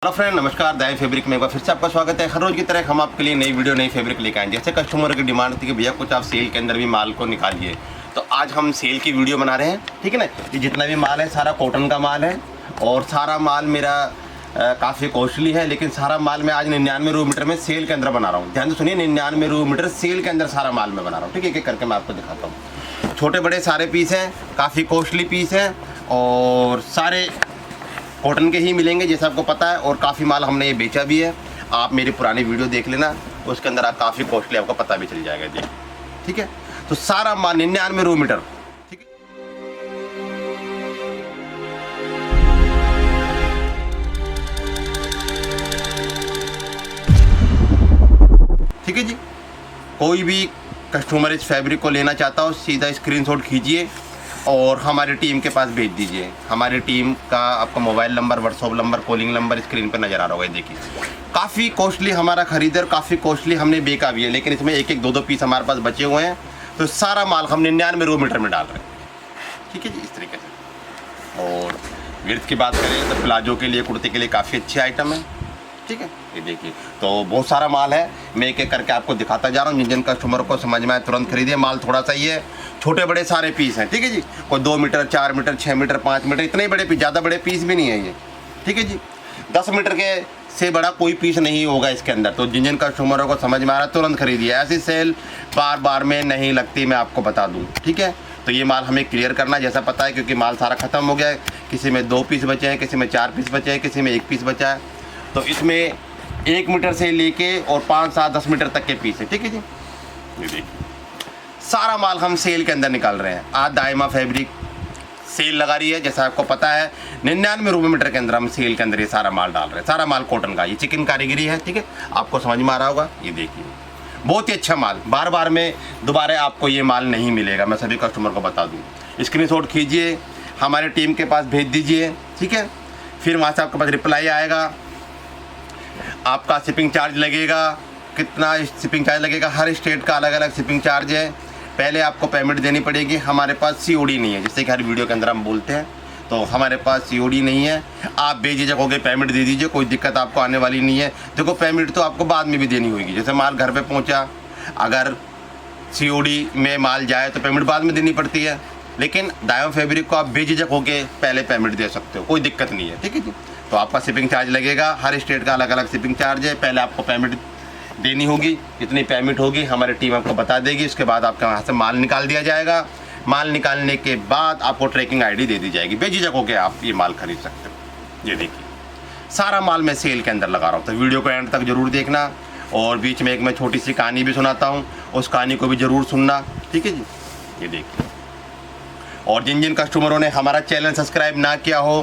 Hello friend, नमस्कार। दाई fabric में एक बार फिर से आपका स्वागत है। हर रोज की तरह हम आपके लिए नई वीडियो नई फैब्रिक लेकर आए। जैसे कस्टमर की डिमांड थी कि भैया कुछ आप सेल के अंदर भी माल को निकालिए, तो आज हम सेल की वीडियो बना रहे हैं। ठीक है ना। ये जितना भी माल है सारा कॉटन का माल है और सारा माल मेरा काफ़ी कॉस्टली है, लेकिन सारा माल मैं आज 99 रुपये मीटर में सेल के अंदर बना रहा हूँ। ध्यान से सुनिए, 99 रुपये मीटर सेल के अंदर सारा माल मैं बना रहा हूँ। ठीक है, एक एक करके मैं आपको दिखाता हूँ। छोटे बड़े सारे पीस हैं, काफ़ी कॉस्टली पीस हैं और सारे कॉटन के ही मिलेंगे जैसा आपको पता है। और काफ़ी माल हमने ये बेचा भी है। आप मेरी पुरानी वीडियो देख लेना, उसके अंदर आप काफ़ी कॉस्टली आपको पता भी चल जाएगा। देखिए, ठीक है। तो सारा माल 99 रुपये मीटर। ठीक है, ठीक है जी। कोई भी कस्टमर इस फैब्रिक को लेना चाहता हो, सीधा स्क्रीनशॉट खींचिए और हमारी टीम के पास भेज दीजिए। हमारी टीम का आपका mobile number, WhatsApp number, calling number screen पर नज़र आ रहा होगा। देखिए, काफ़ी कॉस्टली हमारा खरीदर, काफ़ी कॉस्टली हमने बेचा भी है, लेकिन इसमें एक एक दो दो पीस हमारे पास बचे हुए हैं। तो सारा माल हम 99 रुपये मीटर में डाल रहे हैं। ठीक है जी, इस तरीके से। और विड्थ की बात करें तो प्लाजो के लिए, कुर्ते के लिए काफ़ी अच्छी आइटम है। ठीक है, ये देखिए, तो बहुत सारा माल है। मैं एक एक करके आपको दिखाता जा रहा हूँ। जिन जिन कस्टमर को समझ में आए तुरंत खरीदिए। माल थोड़ा सा ही है, छोटे बड़े सारे पीस हैं। ठीक है जी, कोई 2 मीटर, 4 मीटर, 6 मीटर, 5 मीटर, इतने बड़े पीस, ज़्यादा बड़े पीस भी नहीं है ये। ठीक है जी, 10 मीटर के से बड़ा कोई पीस नहीं होगा इसके अंदर। तो जिन जिन कस्टमरों को समझ में आ रहा है तुरंत खरीदिए। ऐसी सेल बार बार में नहीं लगती, मैं आपको बता दूँ। ठीक है, तो ये माल हमें क्लियर करना जैसा पता है, क्योंकि माल सारा ख़त्म हो गया है। किसी में 2 पीस बचे हैं, किसी में 4 पीस बचे हैं, किसी में 1 पीस बचा है। तो इसमें 1 मीटर से लेके और 5, 7, 10 मीटर तक के पीस है। ठीक है जी, ये देखिए, सारा माल हम सेल के अंदर निकाल रहे हैं। आज दाइमा फैब्रिक सेल लगा रही है, जैसा आपको पता है। 99 रुपये मीटर के अंदर हम सेल के अंदर ये सारा माल डाल रहे हैं। सारा माल कॉटन का, ये चिकन कारीगरी है। ठीक है, आपको समझ में आ रहा होगा। ये देखिए, बहुत ही अच्छा माल, बार बार में दोबारा आपको ये माल नहीं मिलेगा, मैं सभी कस्टमर को बता दूँ। स्क्रीनशॉट खींचिए, हमारी टीम के पास भेज दीजिए। ठीक है, फिर वहाँ से आपके पास रिप्लाई आएगा। आपका शिपिंग चार्ज लगेगा। कितना शिपिंग चार्ज लगेगा? हर स्टेट का अलग अलग शिपिंग चार्ज है। पहले आपको पेमेंट देनी पड़ेगी। हमारे पास सीओडी नहीं है, जैसे कि हर वीडियो के अंदर हम बोलते हैं। तो हमारे पास सीओडी नहीं है। आप बेझिझक होकर पेमेंट दे दीजिए, कोई दिक्कत आपको आने वाली नहीं है। देखो, पेमेंट तो आपको बाद में भी देनी होगी। जैसे माल घर पे पहुंचा, अगर सीओडी में माल जाए तो पेमेंट बाद में देनी पड़ती है, लेकिन दाइमा फैब्रिक को आप बेझिझक होकर पहले पेमेंट दे सकते हो, कोई दिक्कत नहीं है। ठीक है जी, तो आपका शिपिंग चार्ज लगेगा। हर स्टेट का अलग अलग शिपिंग चार्ज है। पहले आपको पेमेंट देनी होगी, इतनी पेमेंट होगी, हमारी टीम आपको बता देगी। उसके बाद आपके वहाँ से माल निकाल दिया जाएगा। माल निकालने के बाद आपको ट्रैकिंग आईडी दे दी जाएगी। बेझिझक होकर आप ये माल खरीद सकते हो। ये देखिए, सारा माल मैं सेल के अंदर लगा रहा हूँ। तो वीडियो को एंड तक जरूर देखना और बीच में एक मैं छोटी सी कहानी भी सुनाता हूँ, उस कहानी को भी ज़रूर सुनना। ठीक है जी, ये देखिए। और जिन जिन कस्टमरों ने हमारा चैनल सब्सक्राइब ना किया हो,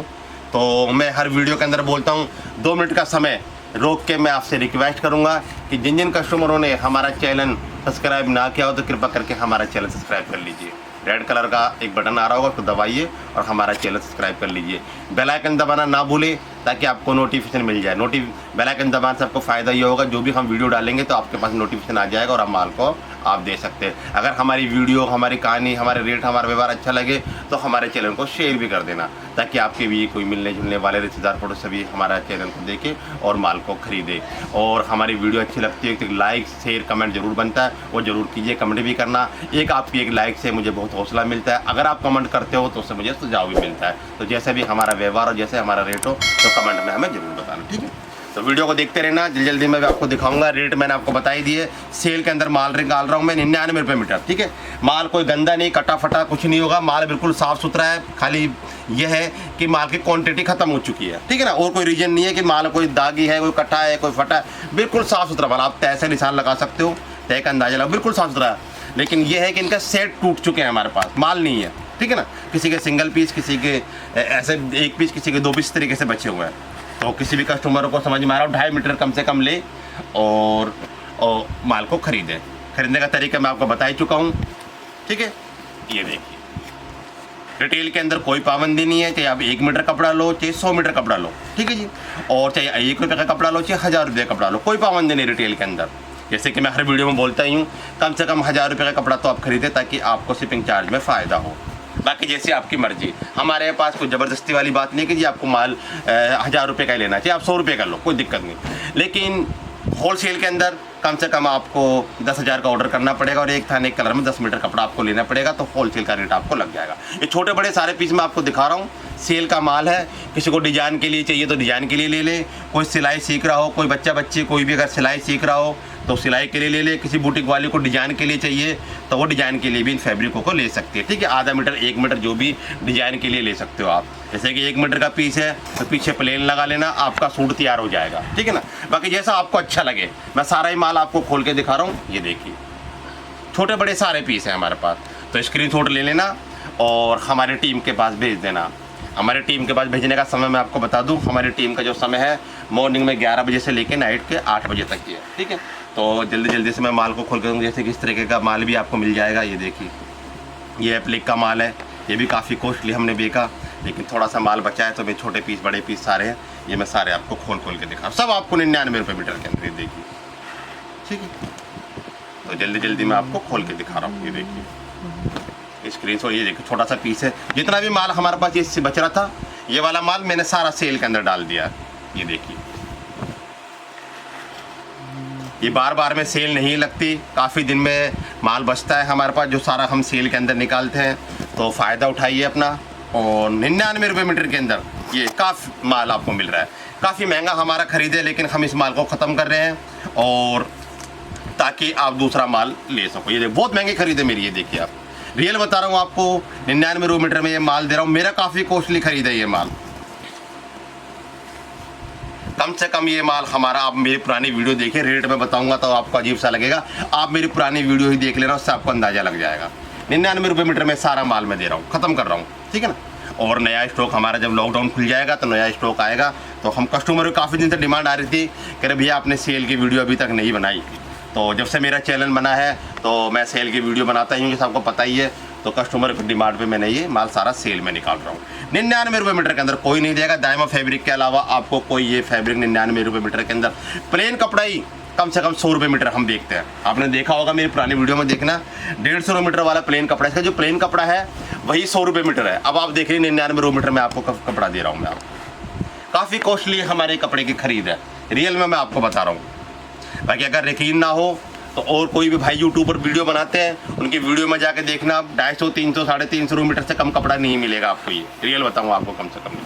तो मैं हर वीडियो के अंदर बोलता हूँ, 2 मिनट का समय रोक के मैं आपसे रिक्वेस्ट करूँगा कि जिन जिन कस्टमरों ने हमारा चैनल सब्सक्राइब ना किया हो तो कृपया करके हमारा चैनल सब्सक्राइब कर लीजिए। रेड कलर का एक बटन आ रहा होगा, तो दबाइए और हमारा चैनल सब्सक्राइब कर लीजिए। बेल आइकन दबाना ना भूलें, ताकि आपको नोटिफिकेशन मिल जाए। बेल आइकन दबाने से आपको फ़ायदा ये होगा, जो भी हम वीडियो डालेंगे तो आपके पास नोटिफिकेशन आ जाएगा और आप माल को आप दे सकते हैं। अगर हमारी वीडियो, हमारी कहानी, हमारे रेट, हमारा व्यवहार अच्छा लगे तो हमारे चैनल को शेयर भी कर देना, ताकि आपके भी कोई मिलने जुलने वाले रिश्तेदार पड़ोस सभी हमारा चैनल को देखें और माल को खरीदे। और हमारी वीडियो अच्छी लगती है तो लाइक, शेयर, कमेंट जरूर बनता है, वो जरूर कीजिए। कमेंट भी करना, एक आपकी एक लाइक से मुझे बहुत हौसला मिलता है। अगर आप कमेंट करते हो तो उससे मुझे सुझाव भी मिलता है। तो जैसे भी हमारा व्यवहार और जैसे हमारा रेट हो तो कमेंट में हमें जरूर बताना। ठीक है, तो वीडियो को देखते रहना। जल्दी जल्दी मैं आपको दिखाऊंगा। रेट मैंने आपको बता ही दिए। सेल के अंदर माल निकाल रहा हूँ मैं 99 रुपये मीटर। ठीक है, माल कोई गंदा नहीं, कटा फटा कुछ नहीं होगा। माल बिल्कुल साफ़ सुथरा है। खाली यह है कि माल की क्वांटिटी ख़त्म हो चुकी है। ठीक है ना, और कोई रीज़न नहीं है कि माल कोई दागी है, कोई कटा है, कोई फटा है। बिल्कुल साफ़ सुथरा माल, आप तय से निशान लगा सकते हो, तय का अंदाजा लगा, बिल्कुल साफ़ सुथरा है। लेकिन यह है कि इनका सेट टूट चुके हैं, हमारे पास माल नहीं है। ठीक है ना, किसी के सिंगल पीस, किसी के ऐसे 1 पीस, किसी के 2 पीस तरीके से बचे हुए हैं। तो किसी भी कस्टमर को समझ में आ रहा हो, 2.5 मीटर कम से कम ले और माल को खरीदे। खरीदने का तरीका मैं आपको बता ही चुका हूँ। ठीक है, ये देखिए, रिटेल के अंदर कोई पाबंदी नहीं है, चाहे आप 1 मीटर कपड़ा लो, चाहे 100 मीटर कपड़ा लो। ठीक है जी, और चाहे 1 रुपये का कपड़ा लो, चाहे 1000 रुपये का कपड़ा लो, कोई पाबंदी नहीं रिटेल के अंदर। जैसे कि मैं हर वीडियो में बोलता ही हूँ, कम से कम 1000 रुपये का कपड़ा तो आप खरीदें, ताकि आपको शिपिंग चार्ज में फ़ायदा हो। बाकी जैसे आपकी मर्जी। हमारे पास कोई ज़बरदस्ती वाली बात नहीं कि जी आपको माल 1000 रुपये का ही लेना चाहिए, आप 100 रुपये का लो, कोई दिक्कत नहीं। लेकिन होलसेल के अंदर कम से कम आपको 10,000 का ऑर्डर करना पड़ेगा और एक थाने एक कलर में 10 मीटर कपड़ा आपको लेना पड़ेगा, तो होलसेल का रेट आपको लग जाएगा। ये छोटे बड़े सारे पीस मैं आपको दिखा रहा हूँ, सेल का माल है। किसी को डिज़ाइन के लिए चाहिए तो डिज़ाइन के लिए ले ले, कोई सिलाई सीख रहा हो, कोई बच्चा बच्ची कोई भी अगर सिलाई सीख रहा हो तो सिलाई के लिए ले ले, किसी बुटीक वाले को डिज़ाइन के लिए चाहिए तो वो डिज़ाइन के लिए भी इन फैब्रिकों को ले सकते हैं, ठीक है। आधा मीटर 1 मीटर जो भी डिज़ाइन के लिए ले सकते हो आप। जैसे कि 1 मीटर का पीस है तो पीछे प्लेन लगा लेना, आपका सूट तैयार हो जाएगा, ठीक है ना। बाकी जैसा आपको अच्छा लगे, मैं सारा ही माल आपको खोल के दिखा रहा हूँ। ये देखिए छोटे बड़े सारे पीस हैं हमारे पास, तो स्क्रीनशॉट ले लेना और हमारी टीम के पास भेज देना। हमारे टीम के पास भेजने का समय मैं आपको बता दूं, हमारी टीम का जो समय है मॉर्निंग में 11 बजे से लेकर नाइट के 8 बजे तक की है, ठीक है। तो जल्दी जल्दी से मैं माल को खोल कर दूँगा। जैसे कि इस तरीके का माल भी आपको मिल जाएगा। ये देखिए ये एप्लिक का माल है, ये भी काफ़ी कॉस्टली हमने बेचा, लेकिन थोड़ा सा माल बचा है तो मैं छोटे पीस बड़े पीस सारे हैं, ये मैं सारे आपको खोल खोल के दिखा, सब आपको 99 रुपये मीटर के अंदर। ये देखिए, ठीक है। तो जल्दी जल्दी मैं आपको खोल के दिखा रहा हूँ। ये देखिए स्क्रीनशॉट, ये देखिए छोटा सा पीस है। जितना भी माल हमारे पास ये बच रहा था, ये वाला माल मैंने सारा सेल के अंदर डाल दिया। ये देखिए ये बार बार में सेल नहीं लगती, काफ़ी दिन में माल बचता है हमारे पास, जो सारा हम सेल के अंदर निकालते हैं। तो फ़ायदा उठाइए अपना। और 99 रुपये मीटर के अंदर ये काफ़ी माल आपको मिल रहा है। काफ़ी महंगा हमारा ख़रीदे, लेकिन हम इस माल को ख़त्म कर रहे हैं और ताकि आप दूसरा माल ले सको। ये बहुत महंगे खरीदे मेरी, ये देखिए आप, रियल बता रहा हूँ आपको, 99 रुपये मीटर में ये माल दे रहा हूँ। मेरा काफ़ी कॉस्टली खरीद है ये माल। कम से कम ये माल हमारा, आप मेरी पुरानी वीडियो देखिए, रेट में बताऊंगा तो आपको अजीब सा लगेगा। आप मेरी पुरानी वीडियो ही देख लेना, उससे आपको अंदाज़ा लग जाएगा। 99 रुपये मीटर में सारा माल मैं दे रहा हूँ, ख़त्म कर रहा हूँ, ठीक है ना। और नया स्टॉक हमारा जब लॉकडाउन खुल जाएगा तो नया स्टॉक आएगा। तो हम कस्टमर को काफ़ी दिन से डिमांड आ रही थी कि भैया आपने सेल की वीडियो अभी तक नहीं बनाई। तो जब से मेरा चैनल बना है तो मैं सेल की वीडियो बनाता ही हूँ, जैसे आपको पता ही है। तो कस्टमर की डिमांड पे मैंने ये माल सारा सेल में निकाल रहा हूँ। 99 रुपये मीटर के अंदर कोई नहीं देगा। दायमा फैब्रिक के अलावा आपको कोई ये फैब्रिक 99 रुपये मीटर के अंदर, प्लेन कपड़ा ही कम से कम 100 रुपये मीटर हम बेचते हैं। आपने देखा होगा मेरी पुरानी वीडियो में, देखना 150 मीटर वाला प्लेन कपड़ा, इसका जो प्लेन कपड़ा है वही 100 रुपये मीटर है। अब आप देख रहे 99 रुपये मीटर में आपको कपड़ा दे रहा हूँ मैं आपको। काफ़ी कॉस्टली हमारे कपड़े की खरीद है, रियल में मैं आपको बता रहा हूँ। बाकी अगर यकीन ना हो तो और कोई भी भाई यूट्यूब पर वीडियो बनाते हैं, उनकी वीडियो में जाके देखना, 250, 300, 350 रुपये मीटर से कम कपड़ा नहीं मिलेगा आपको। ये रियल बताऊँ आपको, कम से कम,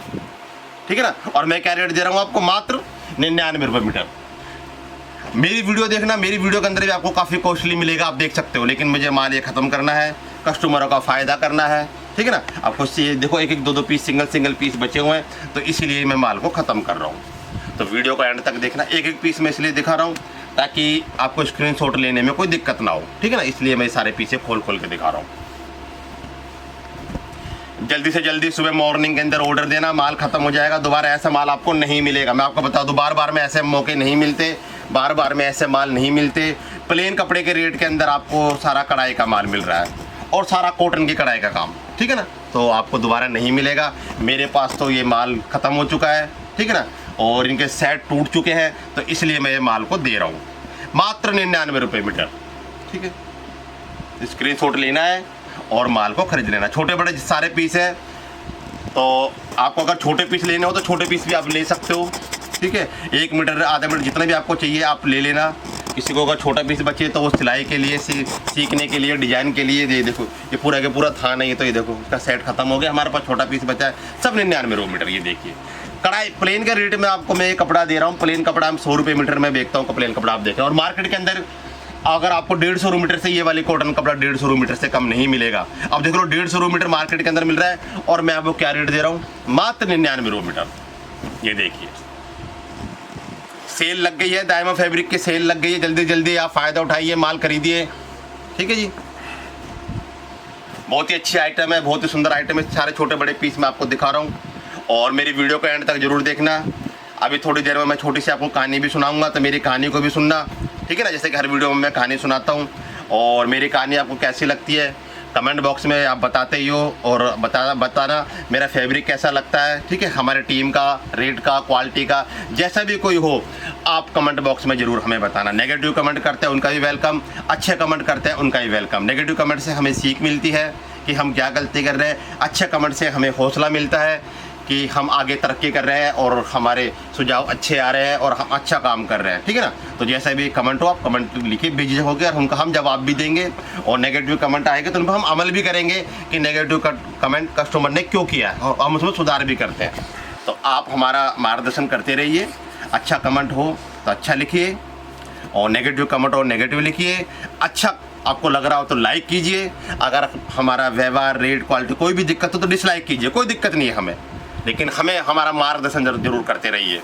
ठीक है ना। और मैं क्या रेट दे रहा हूँ आपको, मात्र 99 रुपये मीटर। मेरी वीडियो देखना, मेरी वीडियो के अंदर भी आपको काफ़ी कॉस्टली मिलेगा, आप देख सकते हो। लेकिन मुझे माल ये ख़त्म करना है, कस्टमरों का फ़ायदा करना है, ठीक है ना। आपको देखो एक एक दो पीस, सिंगल पीस बचे हुए हैं, तो इसीलिए मैं माल को ख़त्म कर रहा हूँ। तो वीडियो को एंड तक देखना। एक पीस मैं इसलिए दिखा रहा हूँ ताकि आपको स्क्रीनशॉट लेने में कोई दिक्कत ना हो, ठीक है ना। इसलिए मैं सारे पीसे खोल के दिखा रहा हूँ। जल्दी से जल्दी सुबह मॉर्निंग के अंदर ऑर्डर देना, माल ख़त्म हो जाएगा। दोबारा ऐसा माल आपको नहीं मिलेगा। मैं आपको बता दूँ, बार बार में ऐसे मौके नहीं मिलते, बार बार में ऐसे माल नहीं मिलते। प्लेन कपड़े के रेट के अंदर आपको सारा कढ़ाई का माल मिल रहा है और सारा कॉटन की कढ़ाई का काम, ठीक है ना। तो आपको दोबारा नहीं मिलेगा। मेरे पास तो ये माल ख़त्म हो चुका है, ठीक है ना, और इनके सेट टूट चुके हैं, तो इसलिए मैं ये माल को दे रहा हूँ मात्र 99 रुपये मीटर, ठीक है। स्क्रीनशॉट लेना है और माल को खरीद लेना। छोटे बड़े सारे पीस हैं, तो आपको अगर छोटे पीस लेने हो तो छोटे पीस भी आप ले सकते हो, ठीक है। 1 मीटर, आधा मीटर, जितना भी आपको चाहिए आप ले लेना। किसी को अगर छोटा पीस बचे तो वो सिलाई के लिए, सीखने के लिए, डिज़ाइन के लिए, ये देखो ये पूरा के पूरा था नहीं, तो ये देखो उसका सेट खत्म हो गया। हमारे पास छोटा पीस बचा है, सब 99 रुपये मीटर। ये देखिए कढ़ाई प्लेन का रेट में आपको मैं ये कपड़ा दे रहा हूँ। प्लेन कपड़ा हम 100 रुपये मीटर में बेचता हूँ, प्लेन कपड़ा आप देखें। और मार्केट के अंदर अगर आपको 150 रुपये मीटर से ये वाली कॉटन कपड़ा 150 रुपये मीटर से कम नहीं मिलेगा। अब देख लो 150 रुपये मीटर मार्केट के अंदर मिल रहा है और मैं आपको क्या रेट दे रहा हूँ, मात्र 99 रुपये मीटर। ये देखिए सेल लग गई है, दायमा फैब्रिक की सेल लग गई है। जल्दी जल्दी आप फ़ायदा उठाइए, माल खरीदिए, ठीक है जी। बहुत ही अच्छी आइटम है, बहुत ही सुंदर आइटम है। सारे छोटे बड़े पीस मैं आपको दिखा रहा हूँ और मेरी वीडियो को एंड तक जरूर देखना। अभी थोड़ी देर में मैं छोटी सी आपको कहानी भी सुनाऊंगा, तो मेरी कहानी को भी सुनना, ठीक है ना। जैसे कि हर वीडियो में मैं कहानी सुनाता हूँ, और मेरी कहानी आपको कैसी लगती है कमेंट बॉक्स में आप बताते ही हो, और बताना मेरा फैब्रिक कैसा लगता है, ठीक है। हमारे टीम का, रेट का, क्वालिटी का, जैसा भी कोई हो आप कमेंट बॉक्स में ज़रूर हमें बताना। नेगेटिव कमेंट करते हैं उनका भी वेलकम, अच्छे कमेंट करते हैं उनका भी वेलकम। नेगेटिव कमेंट से हमें सीख मिलती है, कि हम क्या गलती कर रहे हैं। अच्छे कमेंट से हमें हौसला मिलता है कि हम आगे तरक्की कर रहे हैं और हमारे सुझाव अच्छे आ रहे हैं और हम अच्छा काम कर रहे हैं, ठीक है ना। तो जैसा भी कमेंट हो आप कमेंट लिखिए बेझिझक होकर, और उनका हम जवाब भी देंगे। और नेगेटिव कमेंट आएंगे तो उन पर हम अमल भी करेंगे कि नेगेटिव कमेंट कस्टमर ने क्यों किया है, और हम उसमें सुधार भी करते हैं। तो आप हमारा मार्गदर्शन करते रहिए। अच्छा कमेंट हो तो अच्छा लिखिए, और नेगेटिव कमेंट हो नेगेटिव लिखिए। अच्छा आपको लग रहा हो तो लाइक कीजिए। अगर हमारा व्यवहार, रेट, क्वालिटी कोई भी दिक्कत हो तो डिसलाइक कीजिए, कोई दिक्कत नहीं है हमें, लेकिन हमें हमारा मार्गदर्शन जरूर करते रहिए।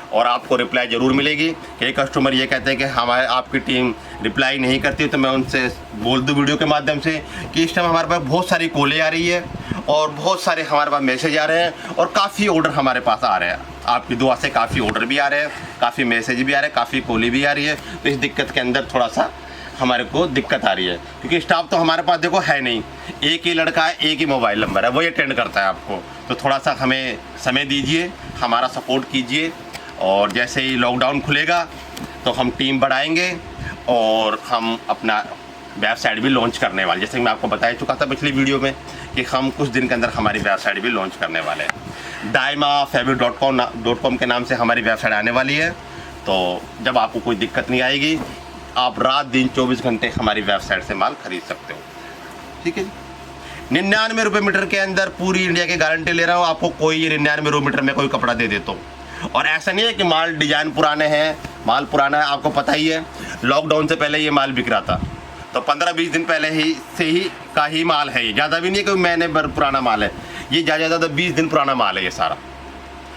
और आपको रिप्लाई ज़रूर मिलेगी। कई कस्टमर ये कहते हैं कि हमारे आपकी टीम रिप्लाई नहीं करती, तो मैं उनसे बोल दूँ वीडियो के माध्यम से कि इस टाइम हमारे पास बहुत सारी कॉलें आ रही है और बहुत सारे हमारे पास मैसेज आ रहे हैं और काफ़ी ऑर्डर हमारे पास आ रहे हैं। आपकी दुआ से काफ़ी ऑर्डर भी आ रहे हैं, काफ़ी मैसेज भी आ रहे हैं, काफ़ी कॉलें भी आ रही है। तो इस दिक्कत के अंदर थोड़ा सा हमारे को दिक्कत आ रही है, क्योंकि स्टाफ तो हमारे पास देखो है नहीं, एक ही लड़का है, एक ही मोबाइल नंबर है, वही अटेंड करता है आपको। तो थोड़ा सा हमें समय दीजिए, हमारा सपोर्ट कीजिए। और जैसे ही लॉकडाउन खुलेगा तो हम टीम बढ़ाएंगे और हम अपना वेबसाइट भी लॉन्च करने वाले, जैसे मैं आपको बता चुका था पिछली वीडियो में कि हम कुछ दिन के अंदर हमारी वेबसाइट भी लॉन्च करने वाले हैं। daima.fabric.com के नाम से हमारी वेबसाइट आने वाली है। तो जब आपको कोई दिक्कत नहीं आएगी, आप रात दिन 24 घंटे हमारी वेबसाइट से माल खरीद सकते हो, ठीक है जी। 99 रुपये मीटर के अंदर पूरी इंडिया की गारंटी ले रहा हूँ आपको। कोई ये 99 रुपये मीटर में कोई कपड़ा दे देता हूँ। और ऐसा नहीं है कि माल डिजाइन पुराने हैं, माल पुराना है। आपको पता ही है लॉकडाउन से पहले ये माल बिक रहा था, तो 15-20 दिन पहले ही का ही माल है ये, ज़्यादा भी नहीं है कोई महीने भर पुराना माल है ये, ज़्यादा 20 दिन पुराना माल है ये सारा।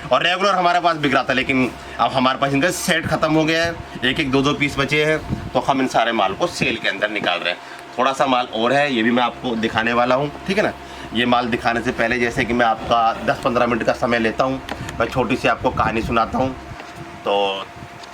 और रेगुलर हमारे पास बिक रहा था, लेकिन अब हमारे पास इनका सेट ख़त्म हो गया है, एक एक 2-2 पीस बचे हैं, तो हम इन सारे माल को सेल के अंदर निकाल रहे हैं। थोड़ा सा माल और है, ये भी मैं आपको दिखाने वाला हूँ, ठीक है ना। ये माल दिखाने से पहले जैसे कि मैं आपका 10-15 मिनट का समय लेता हूँ, मैं छोटी सी आपको कहानी सुनाता हूँ। तो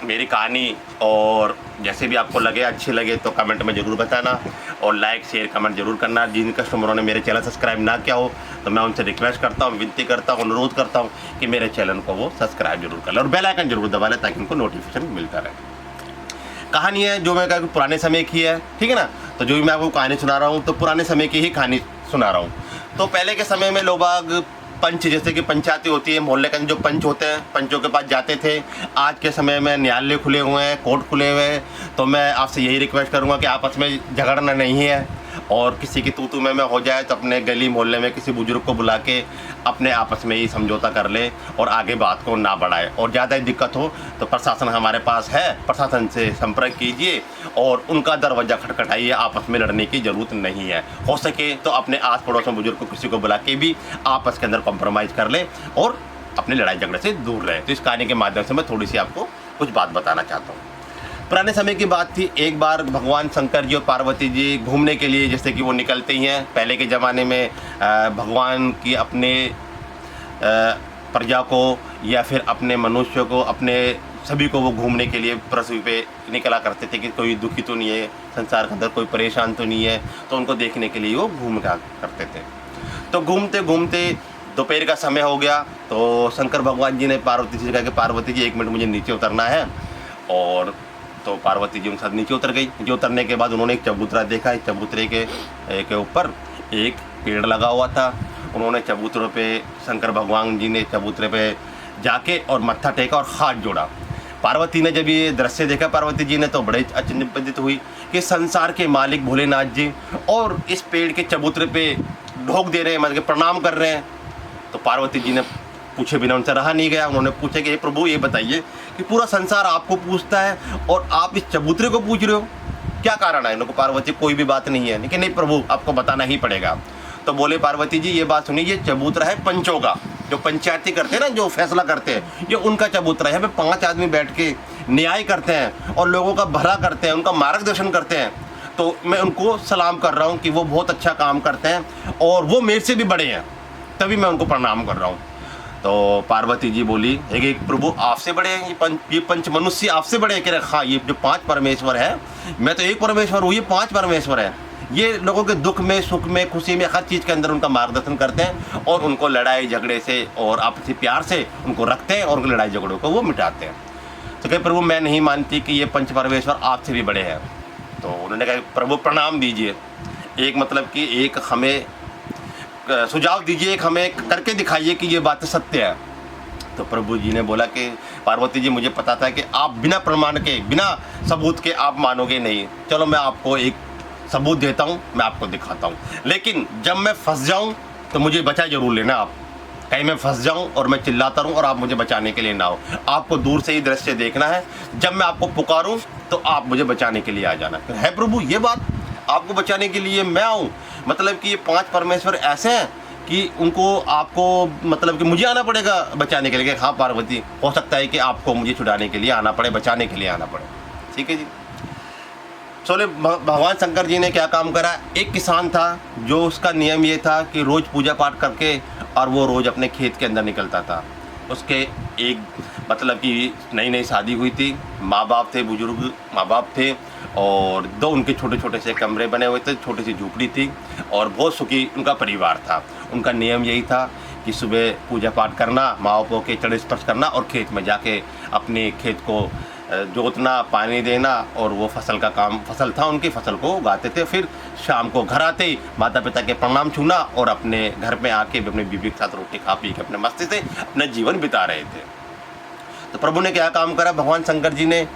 मेरी कहानी और जैसे भी आपको लगे, अच्छी लगे तो कमेंट में ज़रूर बताना, और लाइक शेयर कमेंट जरूर करना। जिन कस्टमरों ने मेरे चैनल सब्सक्राइब ना किया हो तो मैं उनसे रिक्वेस्ट करता हूँ, विनती करता हूँ, अनुरोध करता हूँ कि मेरे चैनल को वो सब्सक्राइब जरूर कर लें और बेल आइकन जरूर दबा लें ताकि उनको नोटिफिकेशन मिलता रहे। कहानी है जो मैं कहूँ पुराने समय की है, ठीक है ना। तो जो भी मैं आपको कहानी सुना रहा हूँ तो पुराने समय की ही कहानी सुना रहा हूँ। तो पहले के समय में लोग बाग पंच, जैसे कि पंचायती होती है, मोहल्ले के जो पंच होते हैं, पंचों के पास जाते थे। आज के समय में न्यायालय खुले हुए हैं, कोर्ट खुले हुए हैं। तो मैं आपसे यही रिक्वेस्ट करूंगा कि आपस में झगड़ना नहीं है, और किसी की तू में हो जाए तो अपने गली मोहल्ले में किसी बुजुर्ग को बुला के अपने आपस में ही समझौता कर ले और आगे बात को ना बढ़ाए। और ज़्यादा दिक्कत हो तो प्रशासन हमारे पास है, प्रशासन से संपर्क कीजिए और उनका दरवाज़ा खटखटाइए। आपस में लड़ने की ज़रूरत नहीं है। हो सके तो अपने आस पड़ोस में बुजुर्ग को किसी को बुला के भी आपस के अंदर कॉम्प्रोमाइज़ कर ले और अपने लड़ाई झगड़े से दूर रहे। तो इस कहानी के माध्यम से मैं थोड़ी सी आपको कुछ बात बताना चाहता हूँ। पुराने समय की बात थी, एक बार भगवान शंकर जी और पार्वती जी घूमने के लिए, जैसे कि वो निकलते ही हैं। पहले के ज़माने में भगवान की अपने प्रजा को या फिर अपने मनुष्य को, अपने सभी को वो घूमने के लिए पृथ्वी पे निकला करते थे कि कोई दुखी तो नहीं है संसार के अंदर, कोई परेशान तो नहीं है। तो उनको देखने के लिए वो घूम करते थे। तो घूमते घूमते दोपहर का समय हो गया, तो शंकर भगवान जी ने पार्वती जी से कहा कि पार्वती जी 1 मिनट मुझे नीचे उतरना है। और तो पार्वती जी उनके साथ नीचे उतर गई। नीचे उतरने के बाद उन्होंने एक चबूतरा देखा। इस चबूतरे के ऊपर एक पेड़ लगा हुआ था। उन्होंने चबूतरे पे, शंकर भगवान जी ने चबूतरे पे जाके और मत्था टेका और हाथ जोड़ा। पार्वती ने जब ये दृश्य देखा, पार्वती जी ने तो बड़े अचंभित हुई कि संसार के मालिक भोलेनाथ जी और इस पेड़ के चबूतरे पे ढोक दे रहे हैं, मतलब के प्रणाम कर रहे हैं। तो पार्वती जी ने पूछे बिना उनसे रहा नहीं गया। उन्होंने पूछा कि हे प्रभु, ये बताइए कि पूरा संसार आपको पूछता है और आप इस चबूतरे को पूछ रहे हो, क्या कारण है? इनको पार्वती कोई भी बात नहीं है। लेकिन नहीं प्रभु, आपको बताना ही पड़ेगा। तो बोले पार्वती जी, ये बात सुनिए, ये चबूतरा है पंचों का, जो पंचायती करते हैं ना, जो फैसला करते हैं, ये उनका चबूतरा है। यहाँ पे 5 आदमी बैठ के न्याय करते हैं और लोगों का भला करते हैं, उनका मार्गदर्शन करते हैं। तो मैं उनको सलाम कर रहा हूँ कि वो बहुत अच्छा काम करते हैं और वो मेरे से भी बड़े हैं, तभी मैं उनको प्रणाम कर रहा हूँ। तो पार्वती जी बोली कि प्रभु आपसे बड़े हैं, ये पंच मनुष्य आपसे बड़े हैं? कह रहे हाँ, ये जो 5 परमेश्वर है, मैं तो एक परमेश्वर हूँ, ये 5 परमेश्वर है। ये लोगों के दुख में, सुख में, खुशी में, हर चीज़ के अंदर उनका मार्गदर्शन करते हैं और उनको लड़ाई झगड़े से और आपसी प्यार से उनको रखते हैं और उनकी लड़ाई झगड़ों को वो मिटाते हैं। तो कहे प्रभु, मैं नहीं मानती कि ये पंच परमेश्वर आपसे भी बड़े हैं। तो उन्होंने कहा प्रभु प्रणाम दीजिए। एक मतलब कि एक हमें सुझाव दीजिए, एक हमें करके दिखाइए कि ये बात सत्य है। तो प्रभु जी ने बोला कि पार्वती जी, मुझे पता था कि आप बिना प्रमाण के, बिना सबूत के आप मानोगे नहीं। चलो मैं आपको एक सबूत देता हूँ, मैं आपको दिखाता हूँ, लेकिन जब मैं फंस जाऊँ तो मुझे बचा जरूर लेना आप। कहीं मैं फंस जाऊँ और मैं चिल्लाता रहूँ और आप मुझे बचाने के लिए ना हो। आपको दूर से ही दृश्य देखना है, जब मैं आपको पुकारूँ तो आप मुझे बचाने के लिए आ जाना। है प्रभु, ये बात आपको बचाने के लिए मैं आऊँ? मतलब कि ये 5 परमेश्वर ऐसे हैं कि उनको आपको, मतलब कि मुझे आना पड़ेगा बचाने के लिए? हाँ पार्वती, हो सकता है कि आपको मुझे छुड़ाने के लिए आना पड़े, बचाने के लिए आना पड़े। ठीक है जी। चलो, भगवान शंकर जी ने क्या काम करा। एक किसान था जो, उसका नियम ये था कि रोज़ पूजा पाठ करके और वो रोज़ अपने खेत के अंदर निकलता था। उसके एक, मतलब कि नई नई शादी हुई थी, माँ बाप थे, बुजुर्ग माँ बाप थे, और 2 उनके छोटे छोटे से कमरे बने हुए थे, छोटी सी झोपड़ी थी, और बहुत सुखी उनका परिवार था। उनका नियम यही था कि सुबह पूजा पाठ करना, माँ बापों के चरण स्पर्श करना और खेत में जाके अपने खेत को जोतना, पानी देना, और वो फसल का काम, फसल था उनकी, फसल को उगाते थे। फिर शाम को घर आते ही माता पिता के प्रणाम छूना और अपने घर में आके अपने बीवी के साथ रोटी खा पी के अपने मस्ती से अपना जीवन बिता रहे थे। तो प्रभु ने क्या काम करा, भगवान शंकर जी ने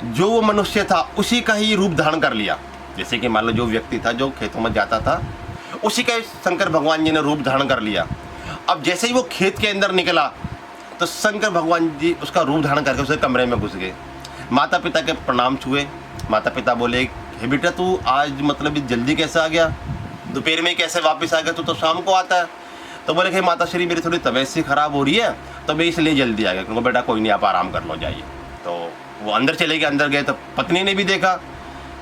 जो वो मनुष्य था उसी का ही रूप धारण कर लिया। जैसे कि मान लो जो व्यक्ति था जो खेतों में जाता था, उसी का शंकर भगवान जी ने रूप धारण कर लिया। अब जैसे ही वो खेत के अंदर निकला तो शंकर भगवान जी उसका रूप धारण करके उसके कमरे में घुस गए। माता पिता के प्रणाम छुए। माता पिता बोले, हे बेटा तू आज मतलब जल्दी कैसे आ गया, दोपहर में कैसे वापस आ गया, तू तो शाम को आता है। तो बोले कि माता श्री मेरी थोड़ी तबीयत सी खराब हो रही है तो मैं इसलिए जल्दी आ गया। क्योंकि बेटा कोई नहीं, आप आराम कर लो, जाइए। तो वो अंदर चले गए। अंदर गए तो पत्नी ने भी देखा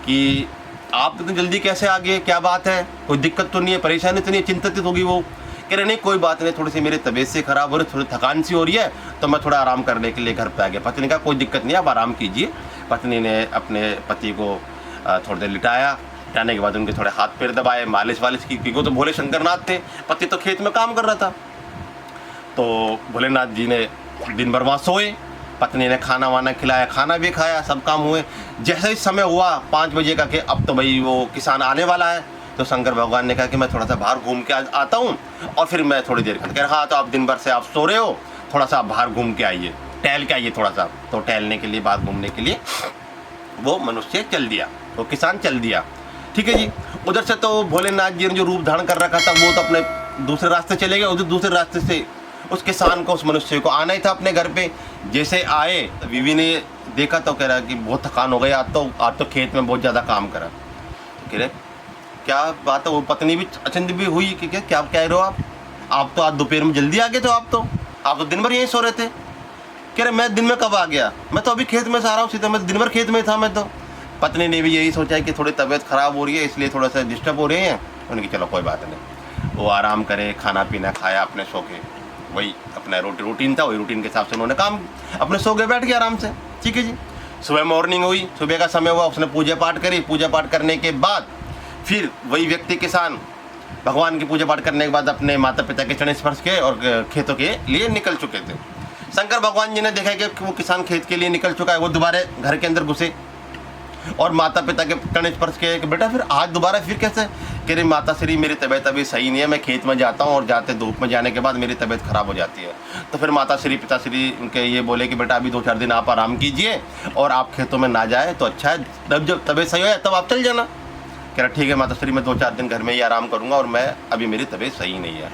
कि आप इतनी जल्दी कैसे आ गए, क्या बात है, कोई दिक्कत तो नहीं है, परेशानी तो नहीं है? चिंतित होगी वो। कह रहे नहीं कोई बात नहीं, थोड़ी सी मेरी तबीयत से खराब हो रही, थोड़ी थकान सी हो रही है, तो मैं थोड़ा आराम करने के लिए घर पे आ गया। पत्नी ने कहा कोई दिक्कत नहीं, आप आराम कीजिए। पत्नी ने अपने पति को थोड़ी देर लिटाया। लिटाने के बाद उनके थोड़े हाथ पैर दबाए, मालिश वालिश की, क्योंकि वो तो भोले शंकरनाथ थे। पति तो खेत में काम कर रहा था। तो भोलेनाथ जी ने दिन भर वहाँ सोए। पत्नी ने खाना वाना खिलाया, खाना भी खाया, सब काम हुए। जैसे ही समय हुआ 5 बजे का कि अब तो भाई वो किसान आने वाला है, तो शंकर भगवान ने कहा कि मैं थोड़ा सा बाहर घूम के आता हूँ और फिर मैं थोड़ी देर कह रहा, हाँ तो आप दिन भर से आप सो रहे हो, थोड़ा सा बाहर घूम के आइए, टहल के आइए थोड़ा सा। तो टहलने के लिए, बाहर घूमने के लिए वो मनुष्य चल दिया, वो किसान चल दिया। ठीक है जी। उधर से तो भोलेनाथ जी ने जो रूप धारण कर रखा था वो तो अपने दूसरे रास्ते चले गए। उधर दूसरे रास्ते से उस किसान को, उस मनुष्य को आना ही था अपने घर पे। जैसे आए तो बीवी ने देखा तो कह रहा कि बहुत थकान हो गई, आज तो खेत में बहुत ज़्यादा काम करा। कह रहे क्या बात है? वो पत्नी भी अचंभित भी हुई कि क्या कह रहे हो आप तो आज दोपहर में जल्दी आ गए थे, आप तो दिन भर यहीं सो रहे थे। कह रहे मैं दिन में कब आ गया, मैं तो अभी खेत में से आ रहा हूँ सीधा, मैं दिन भर खेत में था मैं तो। पत्नी ने भी यही सोचा कि थोड़ी तबीयत ख़राब हो रही है इसलिए थोड़ा सा डिस्टर्ब हो रहे हैं। उन्होंने कहा चलो कोई बात नहीं, वो आराम करे, खाना पीना खाया, अपने सो के, वही अपना रूटीन था, वही रूटीन के हिसाब से उन्होंने काम अपने सो गए, बैठ गए आराम से। ठीक है जी। सुबह मॉर्निंग हुई, सुबह का समय हुआ, उसने पूजा पाठ करी। पूजा पाठ करने के बाद फिर वही व्यक्ति किसान भगवान की पूजा पाठ करने के बाद अपने माता पिता के चरण स्पर्श किए और खेतों के लिए निकल चुके थे। शंकर भगवान जी ने देखा कि वो किसान खेत के लिए निकल चुका है, वो दोबारा घर के अंदर घुसे और माता पिता के चरण स्पर्श किए कि बेटा फिर आज दोबारा फिर कैसे? कह रही माता श्री मेरी तबीयत अभी सही नहीं है, मैं खेत में जाता हूँ और जाते धूप में जाने के बाद मेरी तबीयत खराब हो जाती है। तो फिर माता श्री पिता श्री उनके ये बोले कि बेटा अभी 2-4 दिन आप आराम कीजिए और आप खेतों में ना जाए तो अच्छा है, तब जब तबीयत सही हो तब आप चल जाना। कह रहा ठीक है माता श्री, मैं 2-4 दिन घर में ही आराम करूँगा और मैं अभी मेरी तबीयत सही नहीं है।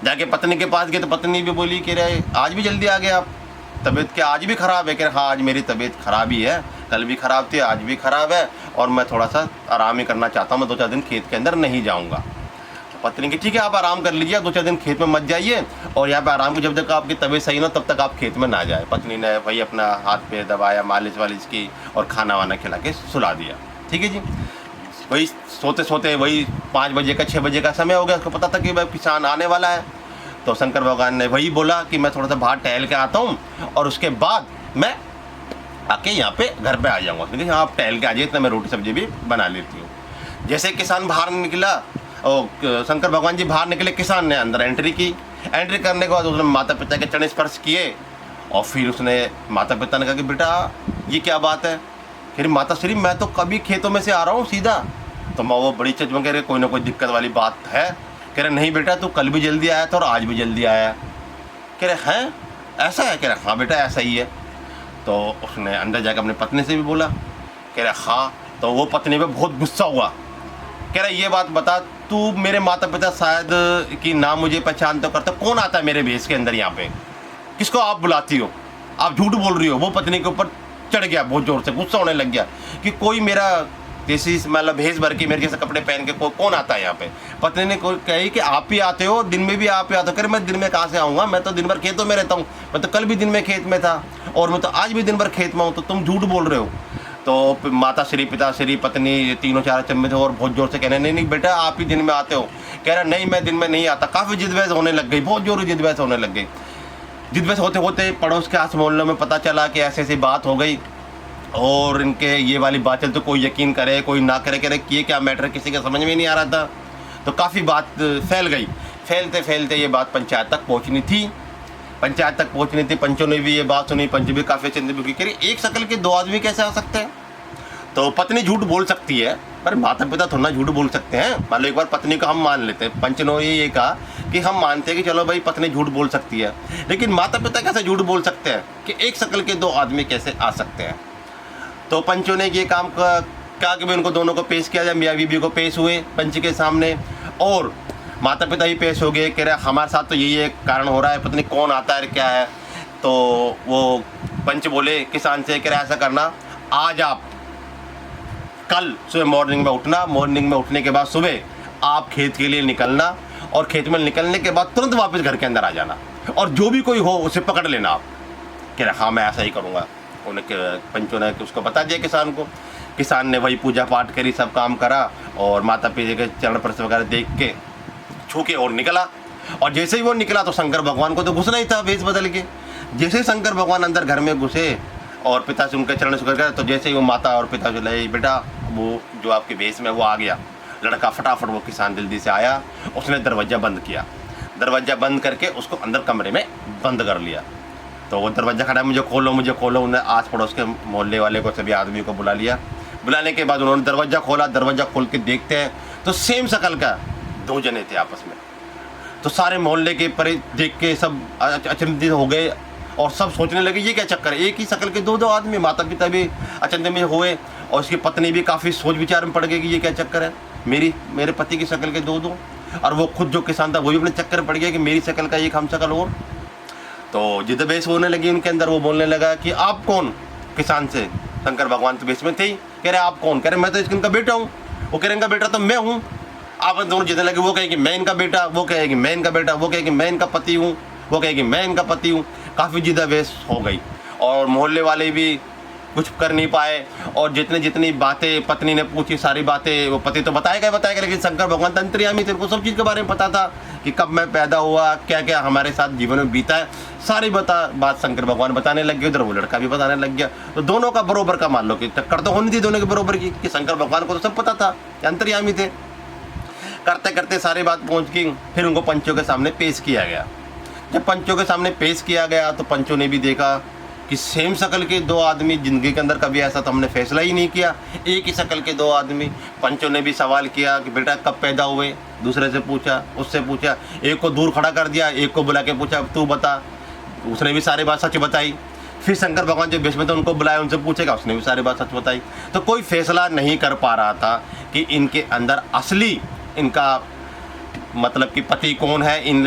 जाके पत्नी के पास गए तो पत्नी भी बोली कि रहे आज भी जल्दी आ गए आप, तबीयत क्या आज भी ख़राब है? कह रहे हाँ आज मेरी तबीयत ख़राब ही है, कल भी ख़राब थी, आज भी ख़राब है और मैं थोड़ा सा आराम ही करना चाहता हूँ, मैं 2-4 दिन खेत के अंदर नहीं जाऊँगा। तो पत्नी की ठीक है आप आराम कर लीजिए, 2-4 दिन खेत में मत जाइए और यहाँ पे आराम की जब तक आपकी तबीयत सही ना तब तक आप खेत में ना जाए। पत्नी ने वही अपना हाथ पे दबाया, मालिश वालिश की और खाना वाना खिला के सुला दिया। ठीक है जी। वही सोते सोते वही 5 बजे का 6 बजे का समय हो गया। उसको पता था कि भाई किसान आने वाला है। तो शंकर भगवान ने वही बोला कि मैं थोड़ा सा बाहर टहल के आता हूँ और उसके बाद मैं आके यहाँ पे घर पे आ जाऊँगा। क्योंकि हाँ आप टहल के आ जाइए, इतना मैं रोटी सब्जी भी बना लेती हूँ। जैसे किसान बाहर निकला और शंकर भगवान जी बाहर निकले, किसान ने अंदर एंट्री की। एंट्री करने के बाद उसने माता पिता के चरण स्पर्श किए और फिर उसने माता पिता ने कहा कि बेटा ये क्या बात है? फिर माता श्री मैं तो कभी खेतों में से आ रहा हूँ सीधा। तो मैं वो बड़ी चच में कह रहे कोई ना कोई दिक्कत वाली बात है। कह रहे नहीं बेटा तू कल भी जल्दी आया था और आज भी जल्दी आया। कह रहे हैं ऐसा है? कह रहे हाँ बेटा ऐसा ही है। तो उसने अंदर जाकर अपनी पत्नी से भी बोला। कह रहे हाँ। तो वो पत्नी पे बहुत गुस्सा हुआ। कह रहे ये बात बता, तू मेरे माता पिता शायद कि ना मुझे पहचान तो करता, कौन आता है मेरे भेष के अंदर यहाँ पे, किसको आप बुलाती हो, आप झूठ बोल रही हो। वो पत्नी के ऊपर चढ़ गया, बहुत ज़ोर से गुस्सा होने लग गया कि कोई मेरा जैसी मतलब भेष भर के मेरे जैसे कपड़े पहन के कौन आता है यहाँ पे। पत्नी ने कही कि आप ही आते हो, दिन में भी आप ही आते हो। कह रहे मैं दिन में कहाँ से आऊँगा, मैं तो दिन भर खेतों में रहता हूँ, मैं तो कल भी दिन में खेत में था और मैं तो आज भी दिन भर खेत में हूँ, तो तुम झूठ बोल रहे हो। तो माता श्री, पिता श्री, पत्नी तीनों चार चम्मे थे और बहुत ज़ोर से कहने नहीं बेटा आप ही दिन में आते हो। कह रहा नहीं मैं दिन में नहीं आता। काफ़ी जिद बहस होने लग गई, बहुत जोर जिद बहस होने लग गई। जिद बहस होते होते पड़ोस के आस मोहल्लों में पता चला कि ऐसी ऐसी बात हो गई और इनके ये वाली बात चल, तो कोई यकीन करे कोई ना करे, कह रहे ये क्या मैटर, किसी के समझ में नहीं आ रहा था। तो काफ़ी बात फैल गई। फैलते फैलते ये बात पंचायत तक पहुंचनी थी। पंचायत तक पहुंचनी थी। पंचों ने भी ये बात सुनी। पंच भी काफ़ी चिंतित की, कह रही एक शक्ल के दो आदमी कैसे आ सकते हैं। तो पत्नी झूठ बोल सकती है पर माता पिता थोड़ा ना झूठ बोल सकते हैं। मान लो एक बार पत्नी को हम मान लेते हैं, पंच ने ये कहा कि हम मानते हैं कि चलो भाई पत्नी झूठ बोल सकती है, लेकिन माता पिता कैसे झूठ बोल सकते हैं कि एक शक्ल के दो आदमी कैसे आ सकते हैं। तो पंचों ने ये काम कहा कि भाई उनको दोनों को पेश किया जाए। मियाँ बीबी को पेश हुए पंच के सामने और माता पिता ही पेश हो गए। कह रहे हमारे साथ तो यही एक कारण हो रहा है, पत्नी कौन आता है क्या है। तो वो पंच बोले किसान से, कह रहे ऐसा करना, आज आप कल सुबह मॉर्निंग में उठना, मॉर्निंग में उठने के बाद सुबह आप खेत के लिए निकलना और खेत में निकलने के बाद तुरंत वापस घर के अंदर आ जाना और जो भी कोई हो उसे पकड़ लेना आप। कह रहे हाँ मैं ऐसा ही करूँगा। उन्हें पंचों ने उसको बता दिया किसान को। किसान ने वही पूजा पाठ करी, सब काम करा और माता पिता के चरण स्पर्श वगैरह देख के छू के और निकला। और जैसे ही वो निकला तो शंकर भगवान को तो घुसना ही था वेश बदल के। जैसे ही शंकर भगवान अंदर घर में घुसे और पिता से उनके चरण स्पर्श कर, तो जैसे ही वो माता और पिता जो लगे बेटा वो जो आपके भेष में वो आ गया। लड़का फटाफट वो किसान जल्दी से आया, उसने दरवाज़ा बंद किया। दरवाज़ा बंद करके उसको अंदर कमरे में बंद कर लिया। तो वो दरवाज़ा खड़ा, मुझे खोलो मुझे खोलो। उन्होंने आस पड़ोस के मोहल्ले वाले को सभी आदमी को बुला लिया। बुलाने के बाद उन्होंने दरवाज़ा खोला। दरवाज़ा खोल के देखते हैं तो सेम शक्ल का दो जने थे आपस में। तो सारे मोहल्ले के परे देख के सब अचंभित हो गए और सब सोचने लगे ये क्या चक्कर है, एक ही शक्ल के दो दो आदमी। माता पिता भी अचंभे में हुए और उसकी पत्नी भी काफ़ी सोच विचार में पड़ गई कि ये क्या चक्कर है, मेरे पति की शक्ल के दो दो। और वो खुद जो किसान था वो भी अपने चक्कर में पड़ गया कि मेरी शक्ल का एक हम शक्ल और। तो जिद बहस होने लगी उनके अंदर। वो बोलने लगा कि आप कौन, किसान से। शंकर भगवान तो बेस में थे ही। कह रहे आप कौन। कह रहे मैं तो इनका बेटा हूँ। वो कह रहे इनका बेटा तो मैं हूँ। आप दोनों जितने लगे, वो कहे कि मैं इनका बेटा, वो कहे कि मैं इनका बेटा, वो कहे कि मैं इनका पति हूँ, वो कहे कि मैं इनका पति हूँ। काफ़ी जिदा बहस हो गई और मोहल्ले वाले भी कुछ कर नहीं पाए। और जितनी बातें पत्नी ने पूछी सारी बातें वो पति तो बताएगा, लेकिन शंकर भगवान तंत्रियामी थे, उनको सब चीज़ के बारे में पता था कि कब मैं पैदा हुआ, क्या क्या हमारे साथ जीवन में बीता है, सारी बात शंकर भगवान बताने लग गए। उधर वो लड़का भी बताने लग गया। तो दोनों का बरोबर का मान लो कि टक्कर तो होनी थी दोनों के बरोबर की, कि शंकर भगवान को तो सब पता था कि अंतर्यामी थे। करते करते सारी बात पहुँच गई। फिर उनको पंचों के सामने पेश किया गया। जब पंचों के सामने पेश किया गया तो पंचों ने भी देखा कि सेम शक्ल के दो आदमी। जिंदगी के अंदर कभी ऐसा तो हमने फैसला ही नहीं किया, एक ही शक्ल के दो आदमी। पंचों ने भी सवाल किया कि बेटा कब पैदा हुए, दूसरे से पूछा, उससे पूछा, एक को दूर खड़ा कर दिया, एक को बुला के पूछा तू बता, उसने भी सारी बात सच बताई। फिर शंकर भगवान जो बेश में थे उनको बुलाया, उनसे पूछेगा, उसने भी सारी बात सच बताई। तो कोई फैसला नहीं कर पा रहा था कि इनके अंदर असली इनका मतलब कि पति कौन है, इन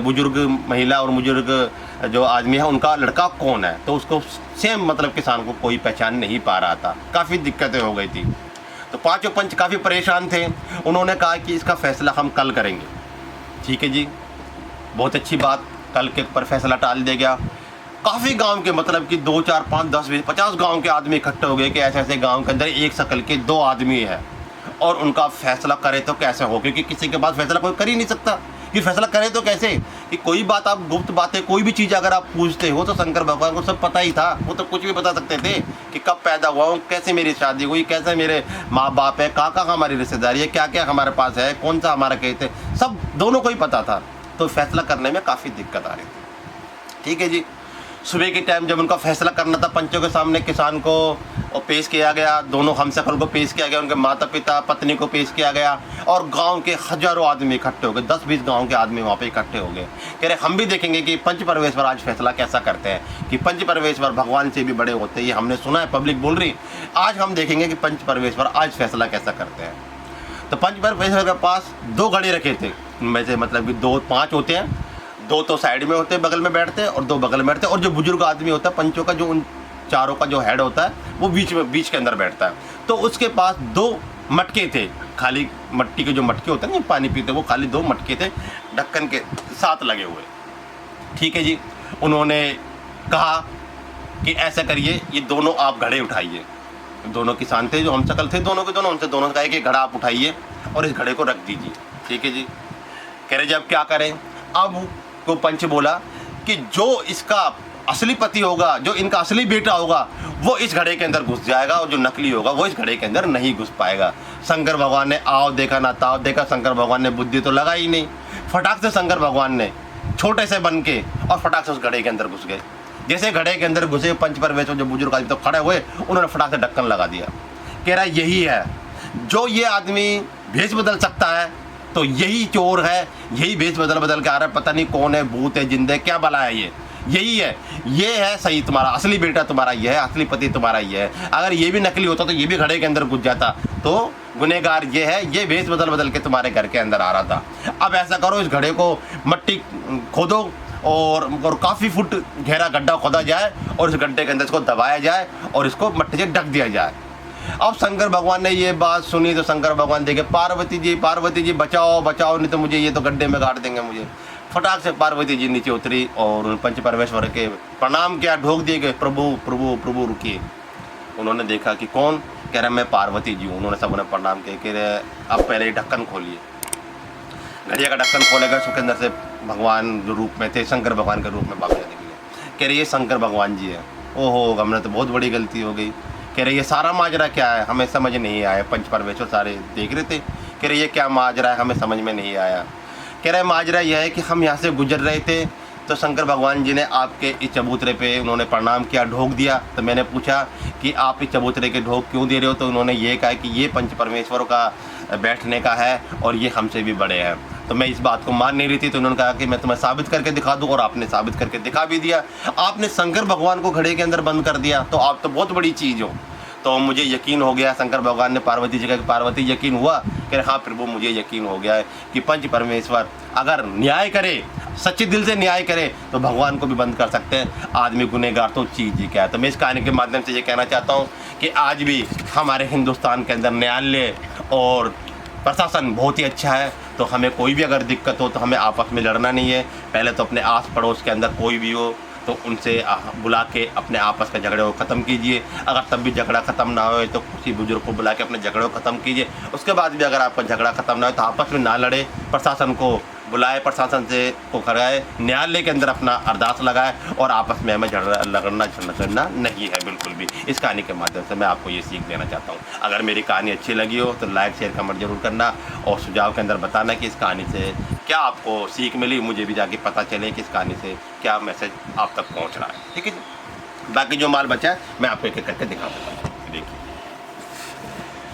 बुजुर्ग महिला और बुजुर्ग जो आदमी है उनका लड़का कौन है। तो उसको सेम मतलब किसान को कोई पहचान नहीं पा रहा था। काफ़ी दिक्कतें हो गई थी। तो पांचों पंच काफ़ी परेशान थे। उन्होंने कहा कि इसका फैसला हम कल करेंगे। ठीक है जी, बहुत अच्छी बात। कल के पर फैसला टाल दिया गया। काफ़ी गांव के मतलब कि 2, 4, 5, 10, 20, 50 गांव के आदमी इकट्ठे हो गए कि ऐसे ऐसे गांव के अंदर एक शक्ल के दो आदमी है और उनका फैसला करे तो कैसे हो, क्योंकि किसी के पास फैसला कोई कर ही नहीं सकता कि फैसला करे तो कैसे। कि कोई बात आप गुप्त बातें कोई भी चीज़ अगर आप पूछते हो तो शंकर भगवान को सब पता ही था। वो तो कुछ भी बता सकते थे कि कब पैदा हुआ हूँ, कैसे मेरी शादी हुई, कैसे मेरे माँ बाप है, कहाँ हमारी रिश्तेदारी है, क्या क्या हमारे पास है, कौन सा हमारा कहते, सब दोनों को ही पता था। तो फैसला करने में काफ़ी दिक्कत आ रही थी। ठीक है जी। सुबह के टाइम जब उनका फैसला करना था पंचों के सामने, किसान को और पेश किया गया, दोनों हमशक्ल को पेश किया गया, उनके माता पिता पत्नी को पेश किया गया और गांव के हजारों आदमी इकट्ठे हो गए, 10-20 गांव के आदमी वहाँ पे इकट्ठे हो गए। कह रहे हम भी देखेंगे कि पंच परमेश्वर आज फैसला कैसा करते हैं, कि पंच परमेश्वर भगवान से भी बड़े होते हैं। ये हमने सुना है, पब्लिक बोल रही, आज हम देखेंगे कि पंच परमेश्वर आज फैसला कैसा करते हैं। तो पंच परमेश्वर के पास 2 घड़े रखे थे, उनमें से मतलब कि 2-5 होते हैं, 2 तो साइड में होते हैं, बगल में बैठते हैं, और 2 बगल में बैठते हैं, और जो बुजुर्ग आदमी होता है पंचों का, जो उन चारों का जो हेड होता है वो बीच के अंदर बैठता है। तो उसके पास 2 मटके थे, खाली मट्टी के जो मटके होते हैं ना पानी पीते, वो खाली 2 मटके थे ढक्कन के साथ लगे हुए। ठीक है जी, उन्होंने कहा कि ऐसा करिए, ये दोनों आप घड़े उठाइए। दोनों किसान थे जो हमशक्ल थे, दोनों के दोनों, उनसे दोनों ने कहा कि घड़ा आप उठाइए और इस घड़े को रख दीजिए। ठीक है जी, कह रहे जब क्या करें। अब को पंच बोला कि जो इसका असली पति होगा, जो इनका असली बेटा होगा, वो इस घड़े के अंदर घुस जाएगा, और जो नकली होगा वो इस घड़े के अंदर नहीं घुस पाएगा। शंकर भगवान ने आओ देखा ना ताव देखा, शंकर भगवान ने बुद्धि तो लगा ही नहीं। फटाक से शंकर भगवान ने छोटे से बन के और फटाक से उस घड़े के अंदर घुस गए। जैसे घड़े के अंदर घुसे, पंच परमेश्वर जो बुजुर्ग आदमी तो खड़े हुए, उन्होंने फटाक से ढक्कन लगा दिया। कह रहा यही है, जो ये आदमी भेष बदल सकता है तो यही चोर है, यही भेष बदल के आ रहा है, पता नहीं कौन है, भूत है, जिंदे, क्या भला है यही है, ये है सही, तुम्हारा असली बेटा तुम्हारा ये है, असली पति तुम्हारा ये है। अगर ये भी नकली होता तो ये भी घड़े के अंदर घुस जाता, तो गुनहगार ये है, ये भेष बदल के तुम्हारे घर के अंदर आ रहा था। अब ऐसा करो, इस घड़े को मट्टी खोदो और काफ़ी फुट गहरा गड्ढा खोदा जाए और इस गड्ढे के अंदर इसको दबाया जाए और इसको मट्टी से ढक दिया जाए। अब शंकर भगवान ने ये बात सुनी तो शंकर भगवान देखे, पार्वती जी बचाओ बचाओ, नहीं तो मुझे ये तो गड्ढे में गाड़ देंगे मुझे। फटाक से पार्वती जी नीचे उतरी और उन पंच परमेश्वर के प्रणाम किया, ढोक दिए गए, प्रभु प्रभु प्रभु रुकिए। उन्होंने देखा कि कौन, कह रहा मैं पार्वती जी हूँ। उन्होंने सब उन्हें प्रणाम किया, कह रहे अब पहले ढक्कन खोलिए। घड़िया का ढक्कन खोलेगा, उसके अंदर से भगवान जो रूप में थे, शंकर भगवान के रूप में बाबा निकले। कह रही ये शंकर भगवान जी है। ओहो, हमने तो बहुत बड़ी गलती हो गई। कह रहे ये सारा माजरा क्या है, हमें समझ नहीं आया। पंच परमेश्वर सारे देख रहे थे। कह रहे ये क्या माजरा है, हमें समझ में नहीं आया। कह रहे माजरा यह है कि हम यहाँ से गुजर रहे थे तो शंकर भगवान जी ने आपके इस चबूतरे पे उन्होंने प्रणाम किया, ढोक दिया। तो मैंने पूछा कि आप इस चबूतरे के ढोक क्यों दे रहे हो, तो उन्होंने ये कहा कि ये पंच परमेश्वरों का बैठने का है और ये हमसे भी बड़े हैं। तो मैं इस बात को मान नहीं रही थी, तो उन्होंने कहा कि मैं तुम्हें साबित करके दिखा दूँ, और आपने साबित करके दिखा भी दिया। आपने शंकर भगवान को घड़े के अंदर बंद कर दिया, तो आप तो बहुत बड़ी चीज़ हो। तो मुझे यकीन हो गया, शंकर भगवान ने पार्वती जी का, पार्वती यकीन हुआ? कह रहे हाँ प्रभु मुझे यकीन हो गया है कि पंच परमेश्वर अगर न्याय करे, सच्चे दिल से न्याय करे, तो भगवान को भी बंद कर सकते हैं। आदमी गुनहगार तो चीज़ ही क्या है। तो मैं इस कहानी के माध्यम से ये कहना चाहता हूँ कि आज भी हमारे हिंदुस्तान के अंदर न्यायालय और प्रशासन बहुत ही अच्छा है। तो हमें कोई भी अगर दिक्कत हो तो हमें आपस में लड़ना नहीं है। पहले तो अपने आस पड़ोस के अंदर कोई भी हो तो उनसे बुला के अपने आपस के झगड़े को ख़त्म कीजिए। अगर तब भी झगड़ा ख़त्म ना हो तो किसी बुजुर्ग को बुला के अपने झगड़े को ख़त्म कीजिए। उसके बाद भी अगर आपका झगड़ा ख़त्म ना हो तो आपस में ना लड़े, प्रशासन को बुलाए, प्रशासन से को कराए, न्यायालय के अंदर अपना अरदास लगाए, और आपस में हमें झगड़ना नहीं है बिल्कुल भी। इस कहानी के माध्यम से मैं आपको ये सीख देना चाहता हूँ। अगर मेरी कहानी अच्छी लगी हो तो लाइक शेयर कमेंट जरूर करना, और सुझाव के अंदर बताना कि इस कहानी से क्या आपको सीख मिली, मुझे भी जाके पता चले कि इस कहानी से क्या मैसेज आप तक पहुँच रहा है। ठीक है जी, बाकी जो माल बचा है मैं आपको एक एक करके दिखा दूँगा। देखिए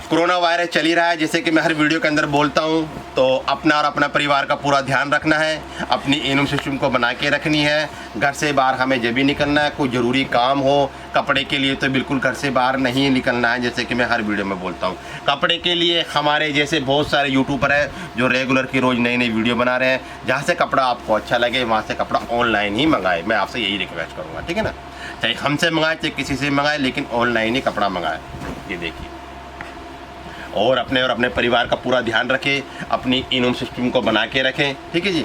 कोरोना वायरस चल ही रहा है, जैसे कि मैं हर वीडियो के अंदर बोलता हूँ, तो अपना और अपना परिवार का पूरा ध्यान रखना है, अपनी इम्यून सिस्टम को बना के रखनी है। घर से बाहर हमें जब भी निकलना है, कोई ज़रूरी काम हो, कपड़े के लिए तो बिल्कुल घर से बाहर नहीं निकलना है, जैसे कि मैं हर वीडियो में बोलता हूँ। कपड़े के लिए हमारे जैसे बहुत सारे यूट्यूबर हैं जो रेगुलर की रोज़ नई नई वीडियो बना रहे हैं। जहाँ से कपड़ा आपको अच्छा लगे वहाँ से कपड़ा ऑनलाइन ही मंगाए, मैं आपसे यही रिक्वेस्ट करूँगा। ठीक है ना, चाहे हमसे मंगाए चाहे किसी से मंगाए, लेकिन ऑनलाइन ही कपड़ा मंगाए। ये देखिए, और अपने परिवार का पूरा ध्यान रखें, अपनी इम्यून सिस्टम को बना के रखें। ठीक है जी,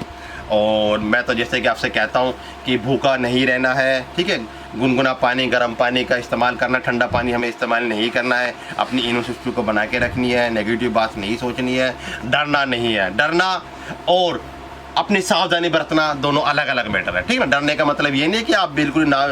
और मैं तो जैसे कि आपसे कहता हूँ कि भूखा नहीं रहना है। ठीक है, गुनगुना पानी, गर्म पानी का इस्तेमाल करना, ठंडा पानी हमें इस्तेमाल नहीं करना है। अपनी इम्यून सिस्टम को बना के रखनी है, नेगेटिव बात नहीं सोचनी है, डरना नहीं है। डरना और अपनी सावधानी बरतना दोनों अलग अलग मैटर है। ठीक है ना, डरने का मतलब ये नहीं कि आप बिल्कुल ना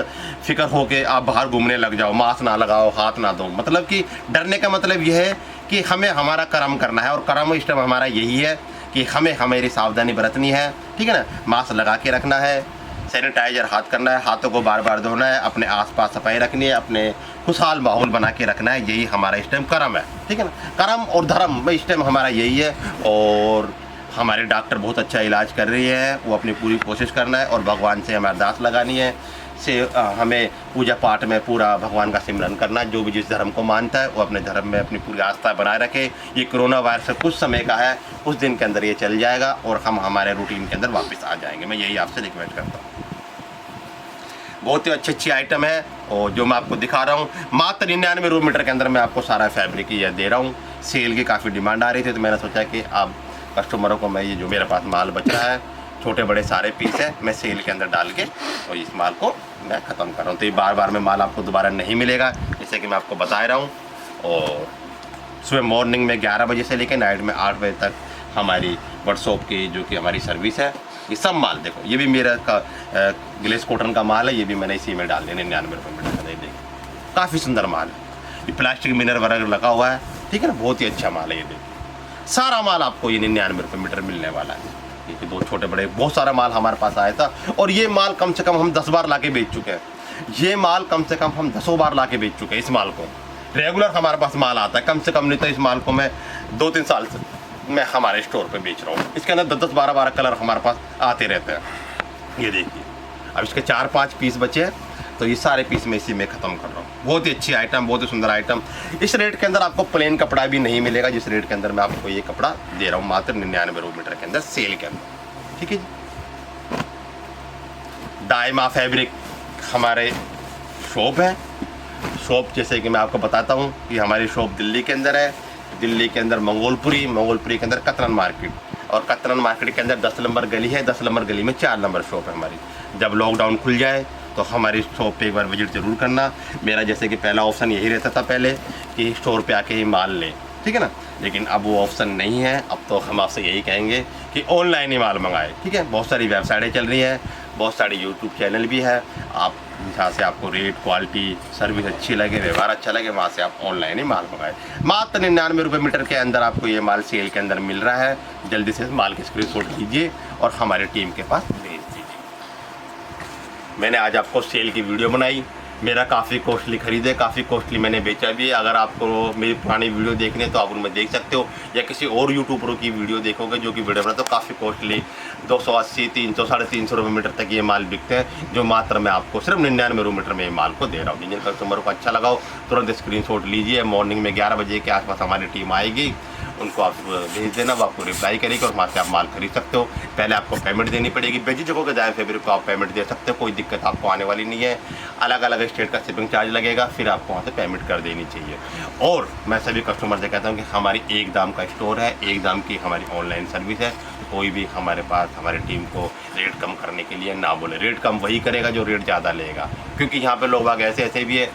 फिक्र हो के आप बाहर घूमने लग जाओ, मास्क ना लगाओ, हाथ ना दो। मतलब कि डरने का मतलब यह है कि हमें हमारा कर्म करना है, और कर्म इष्टम हमारा यही है कि हमें हमारी सावधानी बरतनी है। ठीक है ना, मास्क लगा के रखना है, सैनिटाइजर हाथ करना है, हाथों को बार बार धोना है, अपने आसपास सफाई रखनी है, अपने खुशहाल माहौल बना के रखना है। यही हमारा इस टाइम कर्म है, ठीक है ना। कर्म और धर्म इस टाइम हमारा यही है। और हमारे डॉक्टर बहुत अच्छा इलाज कर रही है, वो अपनी पूरी कोशिश करना है और भगवान से हमें अरदास लगानी है से हमें पूजा पाठ में पूरा भगवान का सिमरन करना है। जो भी जिस धर्म को मानता है वो अपने धर्म में अपनी पूरी आस्था बनाए रखे। ये कोरोना वायरस कुछ समय का है, कुछ दिन के अंदर ये चल जाएगा और हम हमारे रूटीन के अंदर वापस आ जाएंगे। मैं यही आपसे रिक्वेस्ट करता हूँ। बहुत ही अच्छी आइटम है और जो मैं आपको दिखा रहा हूँ मात्र 99 रुपये मीटर के अंदर मैं आपको सारा फैब्रिक ये दे रहा हूँ। सेल की काफ़ी डिमांड आ रही थी तो मैंने सोचा कि आप कस्टमरों को मैं ये जो मेरे पास माल बच रहा है छोटे बड़े सारे पीस है मैं सेल के अंदर डाल के और इस माल को मैं ख़त्म कर रहा हूँ। तो ये बार बार में माल आपको दोबारा नहीं मिलेगा, जैसे कि मैं आपको बता रहा हूँ। और सुबह मॉर्निंग में 11 बजे से लेकर नाइट में 8 बजे तक हमारी वर्कशॉप की जो कि हमारी सर्विस है। ये सब माल देखो, ये भी मेरा ग्लेस कॉटन का माल है, ये भी मैंने इसी में डाल दिया 99 रुपये मीटर का। देखिए काफ़ी सुंदर माल है, ये प्लास्टिक मिनर वगैरह लगा हुआ है, ठीक है ना। बहुत ही अच्छा माल है ये। देखिए सारा माल आपको ये 99 रुपये मीटर मिलने वाला है। ये दो छोटे बड़े बहुत सारा माल हमारे पास आया था और ये माल कम से कम हम 10 बार ला के बेच चुके हैं। ये माल कम से कम हम 10 बार ला के बेच चुके हैं। इस माल को रेगुलर हमारे पास माल आता है, कम से कम नहीं तो इस माल को मैं 2-3 साल से मैं हमारे स्टोर पे बेच रहा हूँ। इसके अंदर 10-12 कलर हमारे पास आते रहते हैं। ये देखिए अब इसके 4-5 पीस बचे हैं तो ये सारे पीस मैं इसी में ख़त्म कर रहा हूँ। बहुत ही अच्छी आइटम, बहुत ही सुंदर आइटम। इस रेट के अंदर आपको प्लेन कपड़ा भी नहीं मिलेगा जिस रेट के अंदर मैं आपको ये कपड़ा दे रहा हूँ, मात्र 99 रुपये मीटर के अंदर सेल के अंदर, ठीक है जी। दायमा फैब्रिक हमारे शॉप है। शॉप जैसे कि मैं आपको बताता हूँ कि हमारी शॉप दिल्ली के अंदर है। दिल्ली के अंदर मंगोलपुरी के अंदर कतरन मार्केट, और कतरन मार्केट के अंदर 10 नंबर गली है। 10 नंबर गली में 4 नंबर शॉप है हमारी। जब लॉकडाउन खुल जाए तो हमारी शॉप पे एक बार विजिट ज़रूर करना। मेरा जैसे कि पहला ऑप्शन यही रहता था पहले कि स्टोर पे आके ही माल लें, ठीक है ना, लेकिन अब वो ऑप्शन नहीं है। अब तो हम आपसे यही कहेंगे कि ऑनलाइन ही माल मंगाए, ठीक है। बहुत सारी वेबसाइटें चल रही हैं, बहुत सारी यूट्यूब चैनल भी है। आप जहाँ से आपको रेट, क्वालिटी, सर्विस अच्छी लगे, व्यवहार अच्छा लगे, वहाँ से आप ऑनलाइन ही माल मंगाए। मात्र 99 रुपये मीटर के अंदर आपको ये माल सेल के अंदर मिल रहा है। जल्दी से माल की स्क्रीनशॉट कीजिए और हमारी टीम के पास भेज दीजिए। मैंने आज आपको सेल की वीडियो बनाई, मेरा काफ़ी कॉस्टली खरीदे, काफ़ी कॉस्टली मैंने बेचा भी। अगर आपको मेरी पुरानी वीडियो देखनी है तो आप उनमें देख सकते हो, या किसी और यूट्यूबरों की वीडियो देखोगे जो कि वीडियो बनाते तो काफ़ी कॉस्टली 280, 300, 350 रुपये मीटर तक ये माल बिकते हैं, जो मात्र मैं आपको सिर्फ 99 रुपये मीटर में ये माल को दे रहा हूँ। जिन कस्टमरों को अच्छा लगा हो तुरंत स्क्रीनशॉट लीजिए। मॉर्निंग में 11 बजे के आसपास हमारी टीम आएगी, उनको आप भेज देना, वो आपको रिप्लाई करेगी और वहाँ से आप माल खरीद सकते हो। पहले आपको पेमेंट देनी पड़ेगी, बेची जगहों के दायरे फैब्रिक को आप पेमेंट दे सकते हो, कोई दिक्कत आपको आने वाली नहीं है। अलग अलग स्टेट का शिपिंग चार्ज लगेगा, फिर आपको वहाँ से पेमेंट कर देनी चाहिए। और मैं सभी कस्टमर से कहता हूँ कि हमारी एक दाम का स्टोर है, एक दाम की हमारी ऑनलाइन सर्विस है। कोई भी हमारे पास हमारी टीम को रेट कम करने के लिए ना बोले। रेट कम वही करेगा जो रेट ज़्यादा लेगा, क्योंकि यहाँ पे लोग बाग ऐसे भी है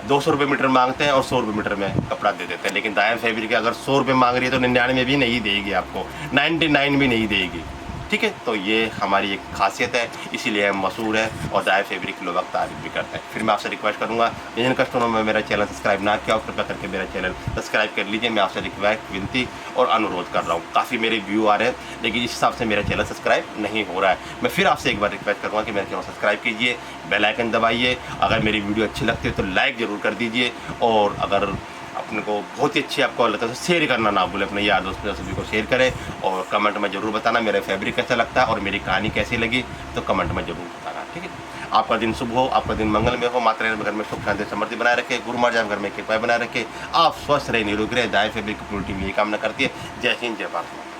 200 रुपये मीटर मांगते हैं और 100 रुपये मीटर में कपड़ा दे देते हैं। लेकिन दायम फैब्रिक अगर 100 रुपये मांग रही है तो 99 भी नहीं देगी आपको, 99 भी नहीं देगी, ठीक है। तो ये हमारी एक खासियत है, इसीलिए हम मशहूर है और दायम फैब्रिक लोग तारीफ भी करते हैं। फिर मैं आपसे रिक्वेस्ट करूँगा जिन कस्टमरों में मेरा चैनल सब्सक्राइब ना किया कृपया करके मेरा चैनल सब्सक्राइब कर लीजिए। मैं आपसे रिक्वेस्ट, विनती और अनुरोध कर रहा हूँ। काफ़ी मेरे व्यू आ रहे हैं लेकिन इस हिसाब से मेरा चैनल सब्सक्राइब नहीं हो रहा है। मैं फिर आपसे एक बार रिक्वेस्ट करूँगा कि मेरा चैनल सब्सक्राइब कीजिए, बेल आइकन दबाइए। अगर मेरी वीडियो अच्छी लगती है तो लाइक ज़रूर कर दीजिए, और अगर अपने को बहुत ही अच्छी आपको लगता है तो शेयर करना ना भूलें, अपने यार दोस्तों सभी को शेयर करें। और कमेंट में ज़रूर बताना मेरा फैब्रिक कैसा लगता है और मेरी कहानी कैसी लगी, तो कमेंट में ज़रूर बताना, ठीक है। आपका दिन शुभ हो, आपका दिन मंगल में हो, माता रानी घर में सुख शांति समृद्धि बनाए रखे, गुरु महाराज घर में कृपा बनाए रखे, आप स्वस्थ रहे, निरोगी रहे। दायम फैब्रिक की पूरी टीम यही कामना करती है। जय हिंद, जय भारत।